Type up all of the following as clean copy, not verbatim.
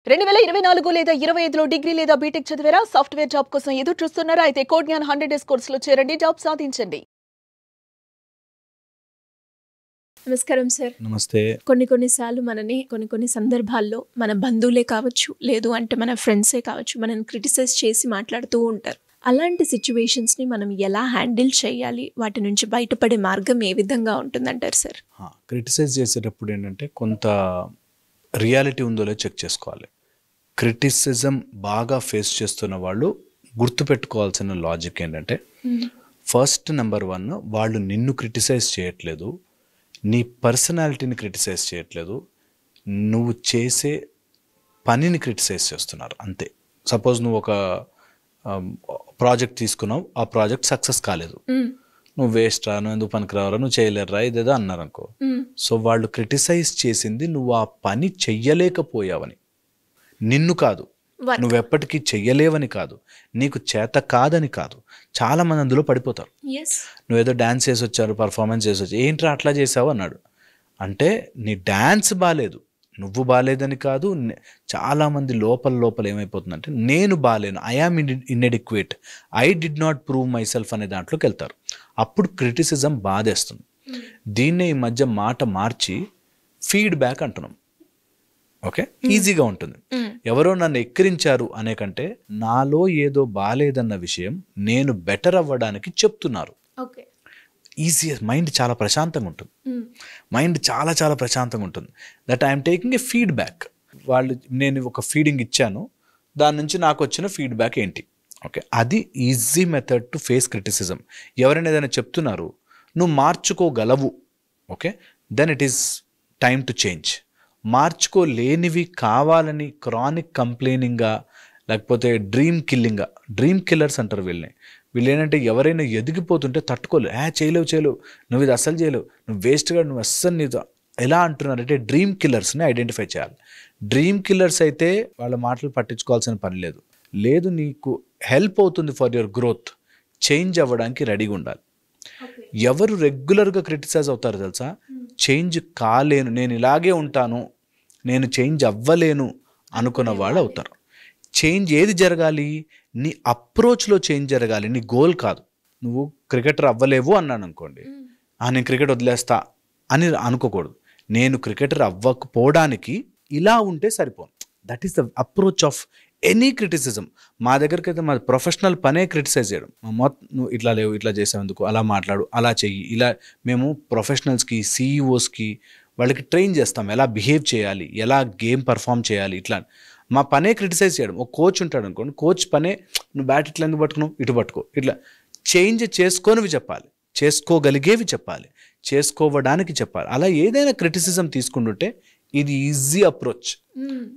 2024 లేదా 25లో డిగ్రీ లేదా బీటెక్ చదివారా? సాఫ్ట్‌వేర్ జాబ్ కోసం ఎదురు చూస్తున్నారా? అయితే కోడ్ జ్ఞాన్ 100 డేస్ కోర్సులో చేరండి, జాబ్ సాధించండి. నమస్కారం సార్. నమస్తే. కొన్ని సార్లు మనని కొన్ని సందర్భాల్లో మన బంధువులే కావచ్చు, లేదు అంటే మన ఫ్రెండ్సే కావచ్చు, మనని క్రిటిసైజ్ చేసి మాట్లాడుతూ ఉంటారు. అలాంటి సిచ్యువేషన్స్ని మనం ఎలా హ్యాండిల్ చేయాలి, వాటి నుంచి బయటపడే మార్గం ఏ విధంగా ఉంటుందంటారు సార్? క్రిటిసైజ్ చేసేటప్పుడు ఏంటంటే కొంత రియాలిటీ ఉందో లేదో చెక్ చేసుకోవాలి. క్రిటిసిజం బాగా ఫేస్ చేస్తున్న వాళ్ళు గుర్తుపెట్టుకోవాల్సిన లాజిక్ ఏంటంటే, ఫస్ట్ నెంబర్ 1, వాళ్ళు నిన్ను క్రిటిసైజ్ చేయట్లేదు, నీ పర్సనాలిటీని క్రిటిసైజ్ చేయట్లేదు, నువ్వు చేసే పనిని క్రిటిసైజ్ చేస్తున్నారు అంతే. సపోజ్ నువ్వు ఒక ప్రాజెక్ట్ తీసుకున్నావు, ఆ ప్రాజెక్ట్ సక్సెస్ కాలేదు, నువ్వు వేస్ట్ రా, నువ్వు ఎందుకు పనికిరావరా, నువ్వు చేయలేరురా, ఇదేదో అన్నారు అనుకో. సో వాళ్ళు క్రిటిసైజ్ చేసింది నువ్వు ఆ పని చెయ్యలేకపోయావని, నిన్ను కాదు, నువ్వెప్పటికీ చెయ్యలేవని కాదు, నీకు చేత కాదని కాదు. చాలా మంది అందులో పడిపోతారు. నువ్వేదో డ్యాన్స్ చేసి వచ్చారు, పర్ఫార్మెన్స్ చేసి వచ్చారు, ఏంట్రా అట్లా చేసావు అన్నాడు. అంటే నీ డ్యాన్స్ బాగాలేదు, నువ్వు బాగాలేదని కాదు. చాలామంది లోపల ఏమైపోతుందంటే, నేను బాగాలేను, I am inadequate, I did not prove myself అనే దాంట్లోకి వెళ్తారు. అప్పుడు క్రిటిసిజం బాధేస్తుంది. దీన్నే ఈ మధ్య మాట మార్చి ఫీడ్బ్యాక్ అంటున్నాం. ఓకే, ఈజీగా ఉంటుంది. ఎవరో నన్ను ఎక్కిరించారు అనే కంటే, నాలో ఏదో బాలేదన్న విషయం నేను బెటర్ అవ్వడానికి చెప్తున్నారు. ఈజీ, మైండ్ చాలా ప్రశాంతంగా ఉంటుంది. మైండ్ చాలా ప్రశాంతంగా ఉంటుంది. That I'm taking a feedback. వాళ్ళు, నేను ఒక ఫీడింగ్ ఇచ్చాను, దాని నుంచి నాకు వచ్చిన ఫీడ్బ్యాక్ ఏంటి. ఓకే, అది easy method to face criticism. ఎవరైనా ఏదైనా చెప్తున్నారు, నువ్వు మార్చుకోగలవు, okay, then it is time to change. మార్చుకోలేనివి కావాలని క్రానిక్ కంప్లైనింగ్గా, లేకపోతే డ్రీమ్ కిల్లర్స్ అంటారు వీళ్ళు ఏంటంటే, ఎవరైనా ఎదిగిపోతుంటే తట్టుకోలేవు, చేయలేవు, నువ్వు ఇది అస్సలు చేయలేవు, నువ్వు వేస్ట్గా, నువ్వు అస్సలు నీతో ఎలా అంటున్నారంటే, డ్రీమ్ కిల్లర్స్ని ఐడెంటిఫై చేయాలి. డ్రీమ్ కిల్లర్స్ అయితే వాళ్ళ మాటలు పట్టించుకోవాల్సిన పని లేదు, నీకు హెల్ప్ అవుతుంది ఫర్ యువర్ గ్రోత్, చేంజ్ అవ్వడానికి రెడీగా ఉండాలి. ఎవరు రెగ్యులర్గా క్రిటిసైజ్ అవుతారు తెలుసా? చేంజ్ కాలేను, నేను ఇలాగే ఉంటాను, నేను చేంజ్ అవ్వలేను అనుకున్న వాళ్ళు అవుతారు. చేంజ్ ఏది జరగాలి? నీ అప్రోచ్లో చేంజ్ జరగాలి, నీ గోల్ కాదు. నువ్వు క్రికెటర్ అవ్వలేవు అన్నాను అనుకోండి, నేను క్రికెట్ వదిలేస్తా అని అనుకోకూడదు. నేను క్రికెటర్ అవ్వకపోవడానికి ఇలా ఉంటే సరిపోను. That is the approach of any criticism. మా దగ్గరికి అయితే మా ప్రొఫెషనల్ పనే క్రిటిసైజ్ చేయడం. నువ్వు ఇట్లా లేవు, ఇట్లా చేసేందుకు, అలా మాట్లాడు, అలా చెయ్యి, ఇలా. మేము ప్రొఫెషనల్స్కి, సీఈఓస్కి వాళ్ళకి ట్రైన్ చేస్తాం, ఎలా బిహేవ్ చేయాలి, ఎలా గేమ్ పర్ఫామ్ చేయాలి, ఇట్లా. మా పనే క్రిటిసైజ్ చేయడం. ఒక కోచ్ ఉంటాడు అనుకోండి, కోచ్ పనే నువ్వు బ్యాట్ ఇట్లా ఎందుకు పట్టుకున్నావు, ఇటు పట్టుకో, ఇట్లా. చేంజ్ చేసుకోనివి చెప్పాలి, చేసుకోగలిగేవి చెప్పాలి, చేసుకోవడానికి చెప్పాలి. అలా ఏదైనా క్రిటిసిజం తీసుకుంటుంటే ఇది ఈజీ అప్రోచ్.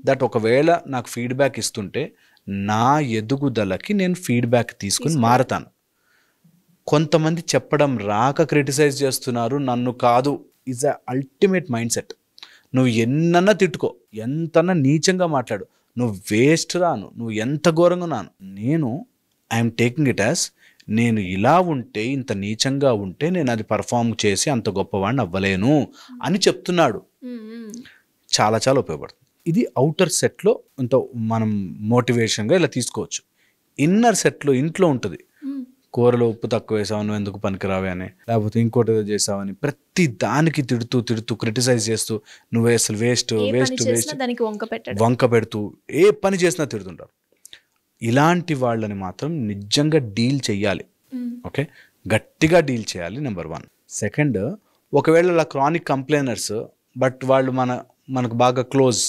దట్ ఒకవేళ నాకు ఫీడ్బ్యాక్ ఇస్తుంటే నా ఎదుగుదలకి నేను ఫీడ్బ్యాక్ తీసుకుని మారతాను. కొంతమంది చెప్పడం రాక క్రిటిసైజ్ చేస్తున్నారు, నన్ను కాదు, is a ultimate mind set. నువ్వు ఎన్నన్నా తిట్టుకో, ఎంతన్నా నీచంగా మాట్లాడు, నువ్వు వేస్ట్ రాను, నువ్వు ఎంత ఘోరంగా నాను, నేను ఐఎమ్ టేకింగ్ ఇట్ యాజ్, నేను ఇలా ఉంటే, ఇంత నీచంగా ఉంటే నేను అది పర్ఫామ్ చేసి అంత గొప్పవాడిని అవ్వలేను అని చెప్తున్నాడు. చాలా ఉపయోగపడుతుంది. ఇది అవుటర్ సెట్లో ఇంత మనం మోటివేషన్గా ఇలా తీసుకోవచ్చు. ఇన్నర్ సెట్లో ఇంట్లో ఉంటుంది, కూరలో ఉప్పు తక్కువ వేసావు, నువ్వు ఎందుకు పనికిరావే అని, లేకపోతే ఇంకోటి ఏదో చేసావని ప్రతి దానికి తిడుతూ క్రిటిసైజ్ చేస్తూ, నువ్వే అసలు వేస్ట్ వంక పెడుతూ ఏ పని చేసినా తిడుతుంటారు. ఇలాంటి వాళ్ళని మాత్రం నిజంగా డీల్ చెయ్యాలి. ఓకే, గట్టిగా డీల్ చేయాలి, నెంబర్ 1. సెకండ్, ఒకవేళ అలా క్రానిక్ కంప్లైనర్స్, బట్ వాళ్ళు మనకు బాగా క్లోజ్,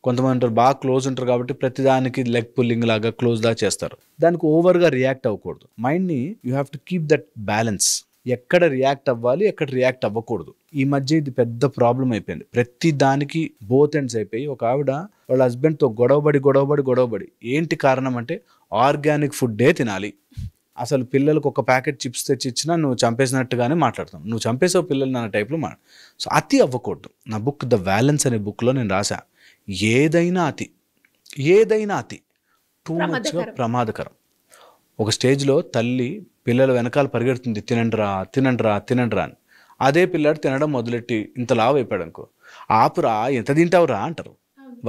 కొంతమంది ఉంటారు బాగా క్లోజ్ ఉంటారు కాబట్టి ప్రతిదానికి లెగ్ పుల్లింగ్ లాగా క్లోజ్ లాగా చేస్తారు. దానికి ఓవర్గా రియాక్ట్ అవ్వకూడదు. మైండ్ని you have to keep that balance. ఎక్కడ రియాక్ట్ అవ్వాలి, ఎక్కడ రియాక్ట్ అవ్వకూడదు. ఈ మధ్య ఇది పెద్ద ప్రాబ్లం అయిపోయింది. ప్రతి దానికి బోత్ ఎండ్స్ అయిపోయి, ఒక ఆవిడ వాళ్ళ హస్బెండ్తో గొడవబడి ఏంటి కారణం అంటే, ఆర్గానిక్ ఫుడ్డే తినాలి, అసలు పిల్లలకు ఒక ప్యాకెట్ చిప్స్ తెచ్చి ఇచ్చినా నువ్వు చంపేసినట్టుగానే మాట్లాడతాం, నువ్వు చంపేసావు పిల్లలు అన్న టైప్లో సో అతి అవ్వకూడదు. నా బుక్ ద బ్యాలెన్స్ అనే బుక్లో నేను రాసా, ఏదైనా అతి టూ మచ్గా ప్రమాదకరం. ఒక స్టేజ్లో తల్లి పిల్లల వెనకాల పరిగెడుతుంది, తినండిరా అని. అదే పిల్లాడు తినడం మొదలెట్టి ఇంత లావు అయిపోయాడు అనుకో, ఆపురా, ఎంత తింటావురా అంటారు.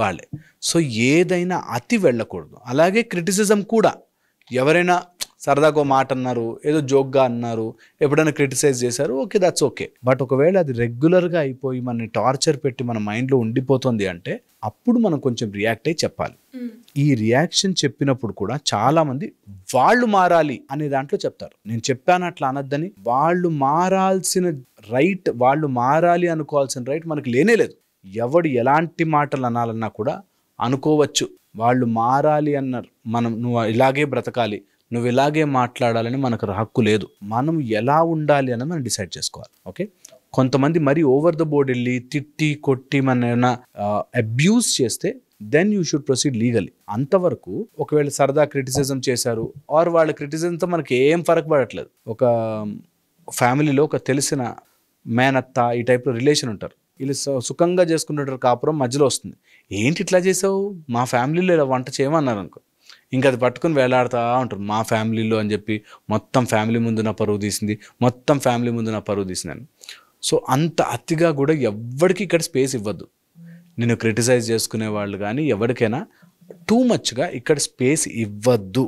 వాళ్ళే. సో ఏదైనా అతి వెళ్ళకూడదు. అలాగే క్రిటిసిజం కూడా, ఎవరైనా సరదాగా మాట అన్నారు, ఏదో జోక్గా అన్నారు, ఎప్పుడైనా క్రిటిసైజ్ చేశారు, ఓకే దట్స్ ఓకే. బట్ ఒకవేళ అది రెగ్యులర్గా అయిపోయి మనని టార్చర్ పెట్టి మన మైండ్లో ఉండిపోతుంది అంటే అప్పుడు మనం కొంచెం రియాక్ట్ అయ్యి చెప్పాలి. ఈ రియాక్షన్ చెప్పినప్పుడు కూడా చాలా మంది వాళ్ళు మారాలి అనే దాంట్లో చెప్తారు. నేను చెప్పాను అట్లా అనద్దని. వాళ్ళు మారాల్సిన రైట్, వాళ్ళు మారాలి అనుకోవాల్సిన రైట్ మనకు లేనే లేదు. ఎవడు ఎలాంటి మాటలు అనాలన్నా కూడా అనుకోవచ్చు. వాళ్ళు మారాలి అన్నారు, మనం నువ్వు ఇలాగే బ్రతకాలి, నువ్వు ఇలాగే మాట్లాడాలని మనకు హక్కు లేదు. మనం ఎలా ఉండాలి అన్నది మనం డిసైడ్ చేసుకోవాలి. ఓకే, కొంతమంది మరీ ఓవర్ ద బోర్డ్ వెళ్ళి తిట్టి కొట్టి మన ఏమైనా అబ్యూస్ చేస్తే then you should proceed legally. అంతవరకు ఒకవేళ సరదా క్రిటిసిజం చేశారు ఆర్ వాళ్ళ క్రిటిసిజంతో మనకి ఏం ఫరక్ పడట్లేదు. ఒక ఫ్యామిలీలో ఒక తెలిసిన మేనత్త ఈ టైప్లో రిలేషన్ ఉంటారు, వీళ్ళు సుఖంగా చేసుకుంటుంటారు, కాపురం మధ్యలో వస్తుంది, ఏంటి ఇట్లా చేసావు, మా ఫ్యామిలీలో ఇలా వంట చేయమన్నారు అనుకో, ఇంకా అది పట్టుకుని వేలాడుతూ ఉంటారు, మా ఫ్యామిలీలో అని చెప్పి మొత్తం ఫ్యామిలీ ముందు నా పరువు తీసింది, మొత్తం ఫ్యామిలీ ముందు నా పరువు తీసిందని. సో అంత అతిగా కూడా ఎవ్వడికి ఇక్కడ స్పేస్ ఇవ్వద్దు. నేను క్రిటిసైజ్ చేసుకునే వాళ్ళు కానీ ఎవరికైనా టూ మచ్గా ఇక్కడ స్పేస్ ఇవ్వద్దు.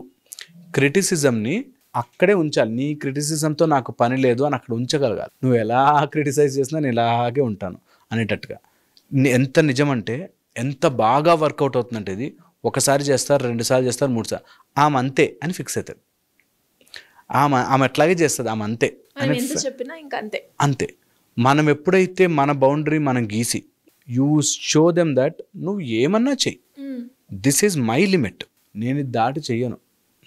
క్రిటిసిజంని అక్కడే ఉంచాలి. నీ క్రిటిసిజంతో నాకు పని లేదు అని అక్కడ ఉంచగలగాలి. నువ్వు ఎలా క్రిటిసైజ్ చేసినా నేను ఇలాగే ఉంటాను అనేటట్టుగా. ఎంత నిజమంటే ఎంత బాగా వర్కౌట్ అవుతుందంటే ఇది, ఒకసారి చేస్తారు, 2 సార్లు చేస్తారు, 3 సార్లు, ఆమె అంతే అని ఫిక్స్ అవుతుంది. ఆమె ఎట్లాగే చేస్తుంది, ఆమె అంతే చెప్పినా ఇంకా అంతే అంతే. మనం ఎప్పుడైతే మన బౌండరీ మనం గీసి యూ షో దెమ్ దట్ నువ్వు ఏమన్నా చెయ్యి, దిస్ ఈజ్ మై లిమిట్, నేను ఇది దాటి చెయ్యను,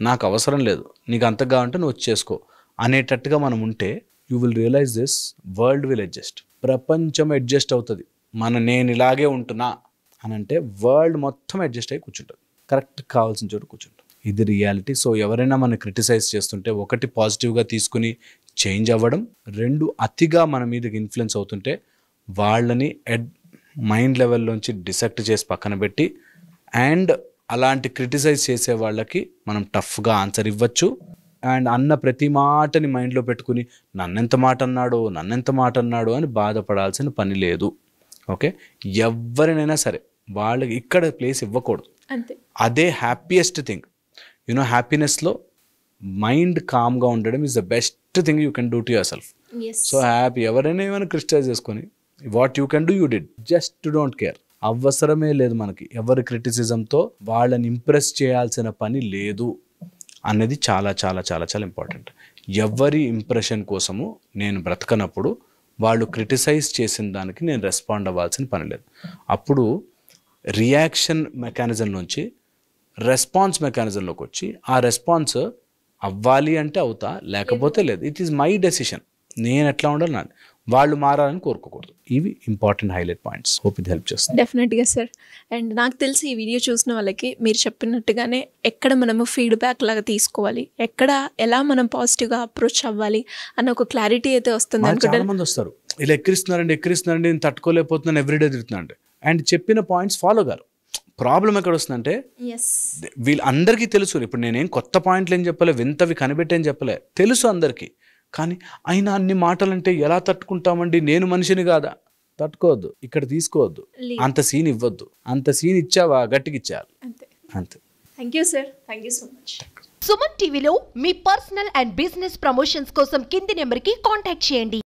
నాకు అవసరం లేదు, నీకు అంతగా కావాలంటే నువ్వు చేసుకో అనేటట్టుగా మనం ఉంటే you will realise this, world will adjust, ప్రపంచం అడ్జస్ట్ అవుతుంది. నేను ఇలాగే ఉంటున్నా అని అంటే వరల్డ్ మొత్తం అడ్జస్ట్ అయ్యి కూర్చుంటుంది, కరెక్ట్ కావాల్సిన చోటు కూర్చుంటుంది. ఇది రియాలిటీ. సో ఎవరైనా మనం క్రిటిసైజ్ చేస్తుంటే, ఒకటి పాజిటివ్గా తీసుకుని చేంజ్ అవ్వడం, 2 అతిగా మన మీదకి ఇన్ఫ్లుయెన్స్ అవుతుంటే వాళ్ళని మైండ్ లెవెల్లోంచి డిసెక్ట్ చేసి పక్కన పెట్టి, అండ్ అలాంటి క్రిటిసైజ్ చేసే వాళ్ళకి మనం టఫ్గా ఆన్సర్ ఇవ్వచ్చు. అండ్ అన్న ప్రతి మాటని మైండ్లో పెట్టుకుని నన్నెంత మాట అన్నాడు అని బాధపడాల్సిన పని లేదు. ఓకే, ఎవరినైనా సరే వాళ్ళకి ఇక్కడ ప్లేస్ ఇవ్వకూడదు. అదే హ్యాపీయెస్ట్ థింగ్. యూనో, హ్యాపీనెస్లో మైండ్ కామ్గా ఉండడం is the best thing you can do to your self. So happy. ఎవరైనా ఏమైనా క్రిటిసైజ్ చేసుకొని what you can do you did, just don't care. అవసరమే లేదు మనకి ఎవరి క్రిటిసిజంతో వాళ్ళని ఇంప్రెస్ చేయాల్సిన పని లేదు అనేది చాలా చాలా చాలా చాలా ఇంపార్టెంట్. ఎవరి ఇంప్రెషన్ కోసము నేను బ్రతకనప్పుడు వాళ్ళు క్రిటిసైజ్ చేసిన దానికి నేను రెస్పాండ్ అవ్వాల్సిన పని లేదు. అప్పుడు రియాక్షన్ మెకానిజం నుంచి రెస్పాన్స్ మెకానిజంలోకి వచ్చి ఆ రెస్పాన్స్ అవ్వాలి అంటే అవుతా, లేకపోతే లేదు. ఇట్ ఈస్ మై డెసిషన్, నేను ఎట్లా ఉండాలి నాది. వాళ్ళు మారాలని కోరుకోకూడదు. ఇవి ఇంపార్టెంట్ హైలైట్ పాయింట్స్. హోప్ ఇది హెల్ప్ చేస్తుంది. డెఫినెట్గా సార్. అండ్ నాకు తెలిసి ఈ వీడియో చూసిన వాళ్ళకి మీరు చెప్పినట్టుగానే ఎక్కడ మనము ఫీడ్బ్యాక్ లాగా తీసుకోవాలి, ఎక్కడ ఎలా మనం పాజిటివ్గా అప్రోచ్ అవ్వాలి అన్న ఒక క్లారిటీ అయితే వస్తుంది అనుకుంటా. చాలా మంది వస్తారు, ఇలా ఎక్కిరిస్తున్నారండి నేను తట్టుకోలేకపోతున్నాను, ఎవ్రీడే తిరుగుతున్నాను అండ్ చెప్పిన పాయింట్స్ ఫాలో గారు. ప్రాబ్లం ఎక్కడ వస్తుందంటే వీళ్ళందరికీ తెలుసు. ఇప్పుడు నేనేం కొత్త పాయింట్లు ఏం చెప్పలే, వింతవి కనిపెట్టేం చెప్పలే, తెలుసు అందరికీ. కానీ అయినా అన్ని మాటలంటే ఎలా తట్టుకుంటామండి, నేను మనిషిని కాదా? తట్టుకోవద్దు, ఇక్కడ తీసుకోవద్దు, అంత సీన్ ఇవ్వద్దు. అంత సీన్ ఇచ్చావా గట్టిగా ఇచ్చేయాలి, అంతే. Thank you sir, thank you so much. Suman టీవీలో మీ పర్సనల్ అండ్ బిజినెస్ ప్రమోషన్స్ కోసం కింది నెంబర్కి కాంటాక్ట్ చేయండి.